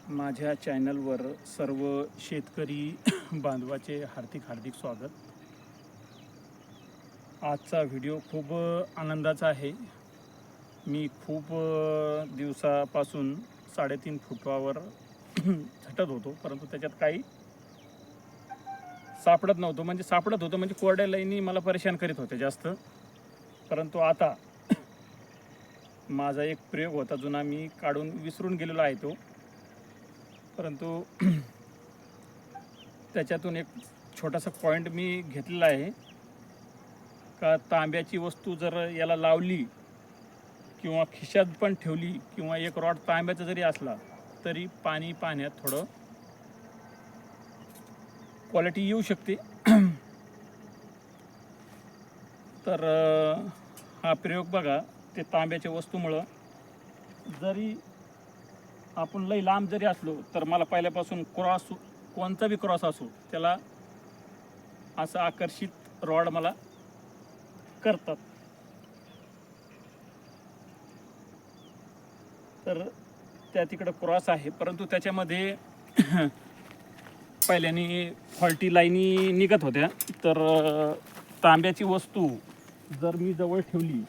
माझ्या चॅनलवर सर्व शेतकरी बांधवाचे हार्दिक स्वागत. आजचा व्हिडिओ खूप आनंदाचा आहे. मी खूप दिवसापासून 3.5 फुटावर झटत होतो, परंतु त्याच्यात काही सापडत नव्हतं. सापडत होतं म्हणजे कोरड्या लाईनी मला परेशान करीत होते जास्त. परंतु आता माझा एक प्रयोग होता जुना, मी काढून विसरून गेलेलो आहे तो. परंतु त्याच्यातून एक छोटासा पॉईंट मी घेतलेला आहे का तांब्याची वस्तू जर याला लावली किंवा खिशात पण ठेवली किंवा एक रॉड तांब्याचा जरी असला तरी पाणी पाण्यात थोडं क्वालिटी येऊ शकते. तर हा प्रयोग बघा, ते तांब्याच्या वस्तूमुळं जरी आपण लई लांब जरी असलो तर मला पहिल्यापासून कोणता बी क्रॉस असो त्याला असं आकर्षित रॉड मला करतात. तर त्या तिकडं क्रॉस आहे, परंतु त्याच्यामध्ये पहिल्याने फॉल्टी लाईनी निघत होत्या. तर तांब्याची वस्तू जर मी जवळ ठेवली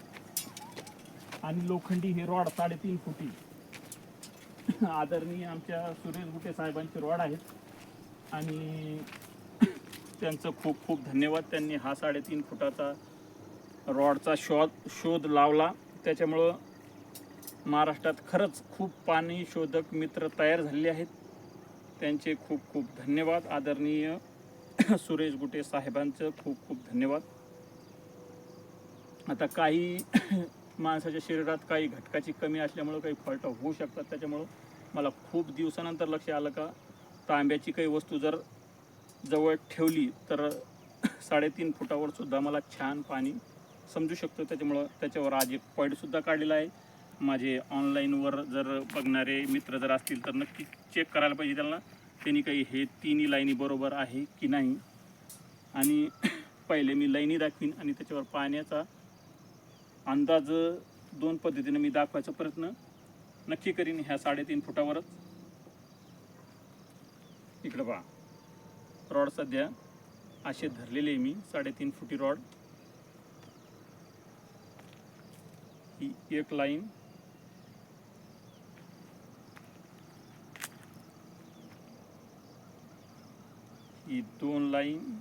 आणि लोखंडी हे रॉड 3.5 फुटी आदरणीय आमच्या सुरेश गुटे साहेबांचे रॉड आहेत आणि त्यांचं खूप खूप धन्यवाद. त्यांनी हा 3.5 फुटाचा रॉडचा शोध लावला. त्याच्यामुळं महाराष्ट्रात खरंच खूप पाणी शोधक मित्र तयार झालेले आहेत. त्यांचे खूप खूप धन्यवाद. आदरणीय सुरेश गुटे साहेबांचं खूप खूप धन्यवाद. आता काही माणसाच्या शरीरात काही घटकाची कमी असल्यामुळं काही फॉल्ट होऊ शकतात. त्याच्यामुळं मला खूप दिवसानंतर लक्ष आलं का तांब्याची काही वस्तू जर जवळ ठेवली तर 3.5 फुटावर सुद्धा मला छान पाणी समजू शकतं. त्याच्यामुळं त्याच्यावर आज एक पॉईंटसुद्धा काढलेला आहे. माझे ऑनलाईनवर जर बघणारे मित्र जर असतील तर नक्की चेक करायला पाहिजे त्यांना, त्यांनी काही हे तिन्ही लाईनी बरोबर आहे की नाही. आणि पहिले मी लाईनी दाखवीन आणि त्याच्यावर पाण्याचा अंदाज 2 पद्धतीने मी दाखवायचा प्रयत्न नक्की करीन. ह्या 3.5 फुटावरच इकडं पहा, रॉड सध्या असे धरलेले मी 3.5 फुटी रॉड. ही एक लाईन, ही 2 लाईन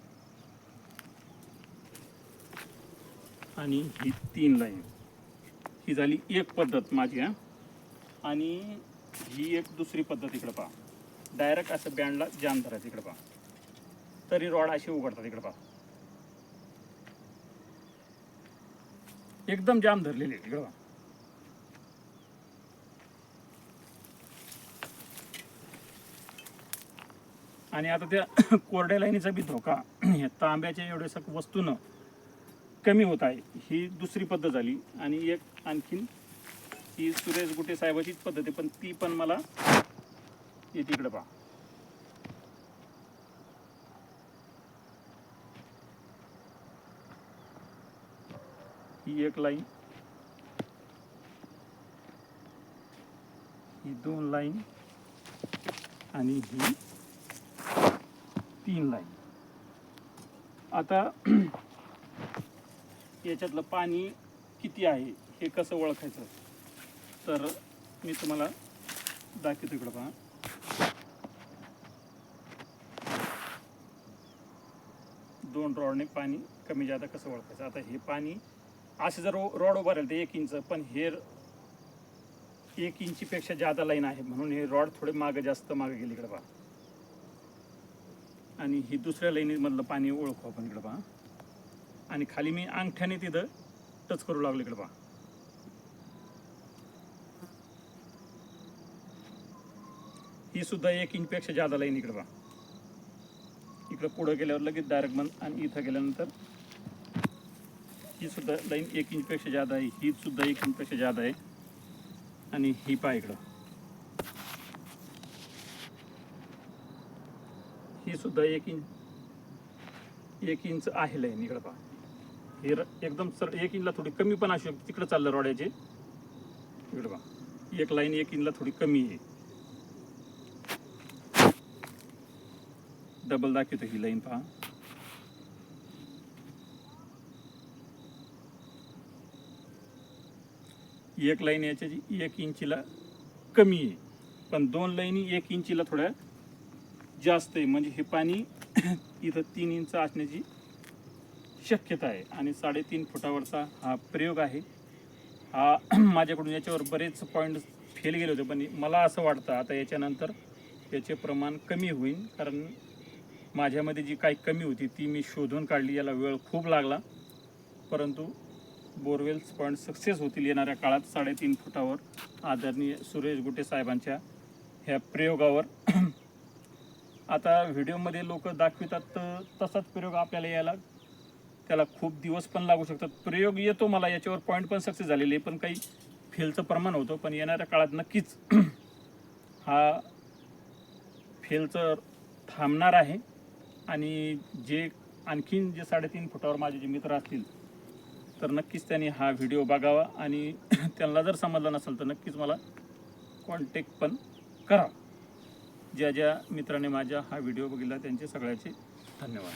आणि ही 3 लाईन. ही झाली एक पद्धत माझी. आणि ही एक दुसरी पद्धत. इकडं पहा, डायरेक्ट असं बँडला जाम धरायचं. इकडं पहा, तरी रॉड असे उघडतात. इकडं पहा, एकदम जाम धरलेले. इकडं पहा, आणि आता त्या कोरड्या लाईनीचा बी धोका तांब्याच्या एवढ्याशा वस्तूनं कमी होत आहे. ही दुसरी पद्धत झाली. आणि एक आणखीन ही सुरेश गुटे साहेबाचीच पद्धत आहे, पण ती पण मला येते. इकडं पहा, ही एक लाईन, ही 2 लाईन आणि ही 3 लाईन. आता याच्यातलं पाणी किती आहे हे कसं ओळखायचं तर मी तुम्हाला दाखवतो. इकडं पहा, दोन रॉडने पाणी कमी जादा कसं ओळखायचं. आता हे पाणी असे जर रॉड उभं राहिलं तर 1 इंच, पण हे 1 इंचीपेक्षा जादा लाईन आहे म्हणून हे रॉड थोडे मागं जास्त मागं गेले. इकडं पहा, आणि ही दुसऱ्या लाईनीमधलं पाणी ओळखू आपण. इकडं पहा, आणि खाली मी अंगठ्याने तिथं टच करू लागलो. इकडं पहा, ही सुद्धा 1 इंचपेक्षा जादा लाईन. इकडं पहा, इकडं पुढं गेल्यावर लगेच डायरेक्ट बंद, आणि इथं गेल्यानंतर ही सुद्धा लाईन 1 इंचपेक्षा जादा आहे. ही सुद्धा 1 इंचपेक्षा जादा आहे. आणि ही पहा, इकडं ही सुद्धा 1 इंच आहे लाईन. इकडं पहा, हे एकदम सर 1 इंचला थोडी कमी पण असू शकते. तिकडं चाललं रॉड्याचे. इकडं पहा, एक लाईन 1 इंचला थोडी कमी आहे. डबल दाखवतो ही लाईन पहा. एक लाईन याच्याची 1 इंचीला कमी आहे, पण 2 लाईनी 1 इंचीला थोड्या जास्त आहे. म्हणजे हे पाणी इथं 3 इंच असण्याची शक्यता आहे. आणि 3.5 फुटावरचा हा प्रयोग आहे. हा माझ्याकडून याच्यावर बरेच पॉईंट फेल गेले होते, पण मला असं वाटतं आता याच्यानंतर याचे प्रमाण कमी होईल, कारण माझ्यामध्ये जी काही कमी होती ती मी शोधून काढली. याला वेळ खूप लागला, परंतु बोरवेल्स पॉईंट सक्सेस होतील येणाऱ्या काळात 3.5 फुटावर आदरणीय सुरेश गुटे साहेबांच्या ह्या प्रयोगावर. आता व्हिडिओमध्ये लोक दाखवितात तर तसाच प्रयोग आपल्याला यायला त्याला खूप दिवस पण लागू शकतात. प्रयोग येतो मला, याच्यावर पॉईंट पण सक्सेस झालेले, पण काही फेलचं प्रमाण होतं. पण येणाऱ्या काळात नक्कीच हा फेलचं थांबणार आहे. आणि जे आणखीन जे 3.5 फुटावर माझे जे मित्र असतील तर नक्कीच त्यांनी हा व्हिडिओ बघावा, आणि त्यांना जर समजलं नसेल तर नक्कीच मला कॉन्टॅक्ट पण करा. ज्या ज्या मित्राने माझा हा व्हिडिओ बघितला त्यांचे सगळ्याचे धन्यवाद.